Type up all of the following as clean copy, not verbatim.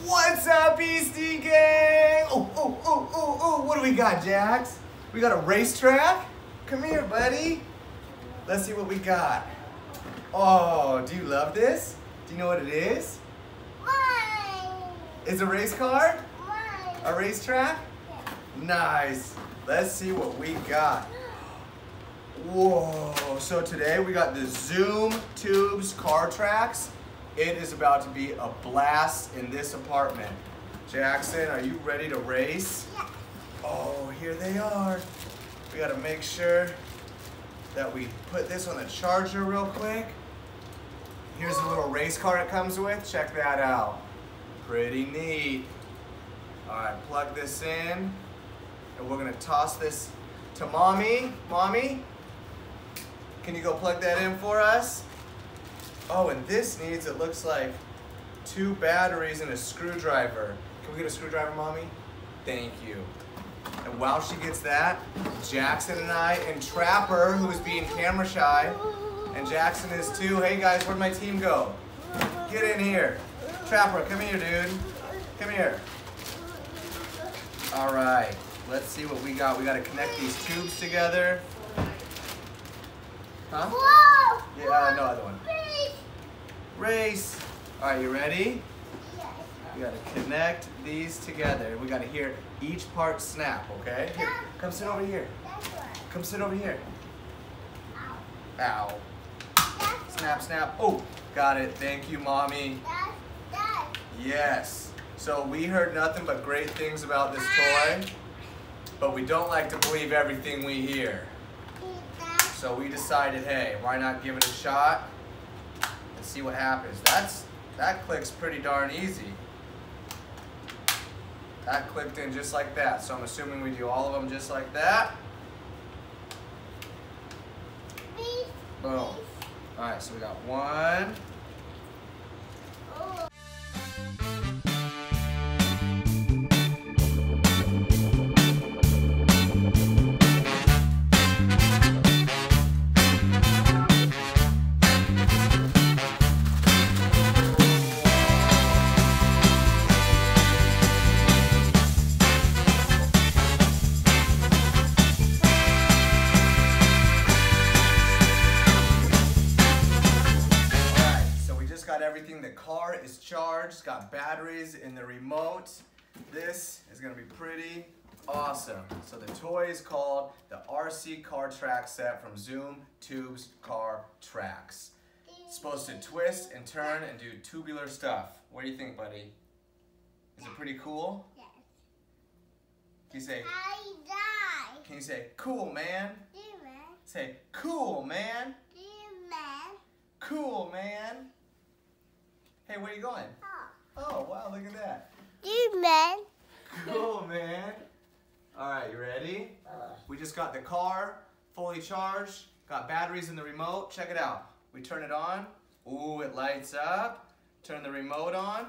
What's up, Beastie Gang? Oh, what do we got, Jax? We got a racetrack? Come here, buddy. Let's see what we got. Oh, do you love this? Do you know what it is? Mine. It's a race car? Mine. A racetrack? Yeah. Nice. Let's see what we got. Whoa, so today we got the Zoom Tubes car tracks. It is about to be a blast in this apartment. Jackson, are you ready to race? Yeah. Oh, here they are. We gotta make sure that we put this on the charger real quick. Here's the little race car it comes with. Check that out. Pretty neat. All right, plug this in. And we're gonna toss this to Mommy. Mommy, can you go plug that in for us? Oh, and this needs, it looks like, 2 batteries and a screwdriver. Can we get a screwdriver, Mommy? Thank you. And while she gets that, Jackson and I, and Trapper, who is being camera shy, and Jackson is too. Hey guys, where'd my team go? Get in here. Trapper, come here, dude. Come here. All right, let's see what we got. We gotta connect these tubes together. Huh? Whoa! Yeah, no other one. Please. Race. All right, you ready? Yes. We gotta connect these together. We gotta hear each part snap, okay? Here, come sit over here. That's one. Come sit over here. Ow. Ow. That's Snap, snap. Oh, got it. Thank you, Mommy. That. Yes. So we heard nothing but great things about this toy, but we don't like to believe everything we hear. So we decided, hey, why not give it a shot and see what happens. That clicks pretty darn easy. That clicked in just like that. So I'm assuming we do all of them just like that. Please. Boom. All right, so we got 1. Oh. Everything, the car is charged, it's got batteries in the remote. This is gonna be pretty awesome. So the toy is called the RC Car Track Set from Zoom Tubes Car Tracks. It's supposed to twist and turn and do tubular stuff. What do you think, buddy? Is it pretty cool? Yes. Can you say, I die. can you say, cool, man? Demon. Say, cool, man. Demon. Cool, man. Hey, where are you going? Oh, wow, look at that. Demon. Cool, man. All right, you ready? We just got the car fully charged, got batteries in the remote. Check it out. We turn it on. Ooh, it lights up. Turn the remote on.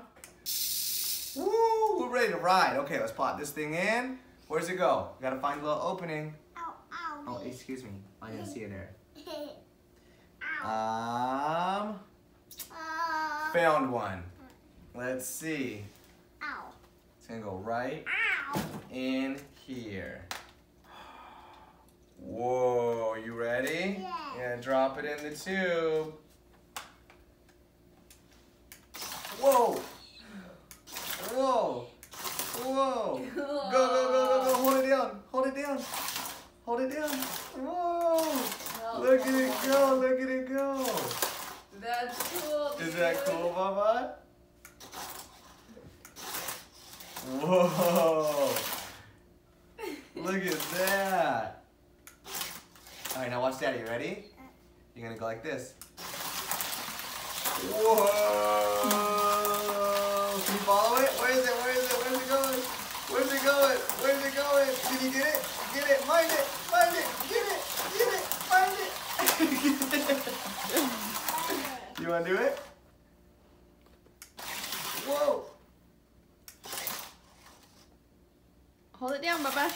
Woo, we're ready to ride. Okay, let's pop this thing in. Where's it go? We gotta find a little opening. Ow, ow. Oh, excuse me. I didn't see it there. Ow. Found one. Let's see. Ow. It's gonna go right Ow. in here. Whoa, you ready? Yeah. You're gonna drop it in the tube. Whoa! Whoa! Whoa! Go, go, go, go, go! Hold it down! Hold it down! Hold it down! Whoa! Look at it go! Look at it go! That's cool. Is that cool, Baba? Whoa! Look at that! All right, now watch Daddy. You ready? You're gonna go like this. Whoa! Can you follow it? Where is it? Where is it? Where's it going? Where's it going? Where's it going? Can you get it? Get it! Find it! Find it! Get it! Get it! Find it! You wanna do it? Whoa! Hold it down, Baba.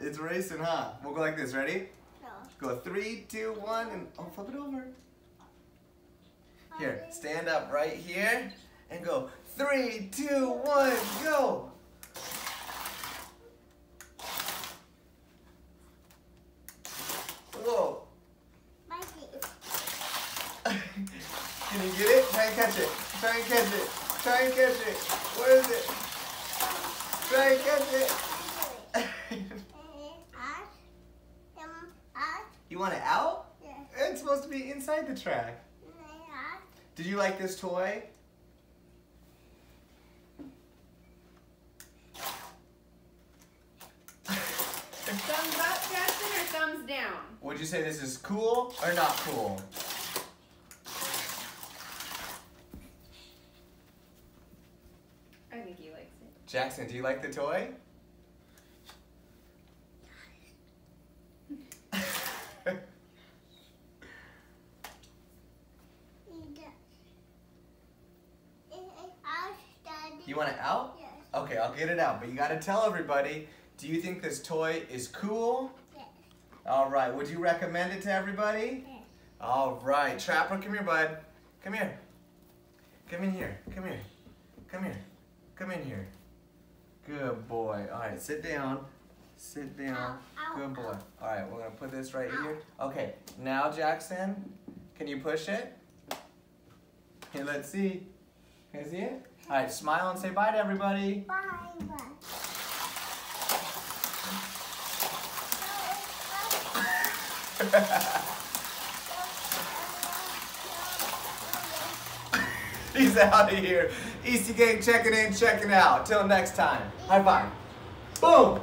It's racing, huh? We'll go like this. Ready? No. Go 3, 2, 1, and oh, flip it over. Here, stand up right here and go 3, 2, 1, go. Whoa. Can you get it? Try and catch it. Try and catch it. Try and catch it. Where is it? Try and catch it. You want it out? Yes. It's supposed to be inside the track. Did you like this toy? Thumbs up, Jackson, or thumbs down? Would you say this is cool or not cool? I think he likes it. Jackson, do you like the toy? You want it out? Yes. Okay, I'll get it out, but you gotta tell everybody, do you think this toy is cool? Yes. All right, would you recommend it to everybody? Yes. All right, Trapper, come here, bud. Come here. Come in here, come here. Come here, come in here. Good boy. All right, sit down. Sit down. Ow, ow, Good boy. ow. All right, we're gonna put this right Ow. here. Okay, now Jackson, can you push it? Here, let's see. Can I see it? All right, smile and say bye to everybody. Bye. Bye. He's out of here. Easty Gang checking in, checking out. Till next time. High five. Boom.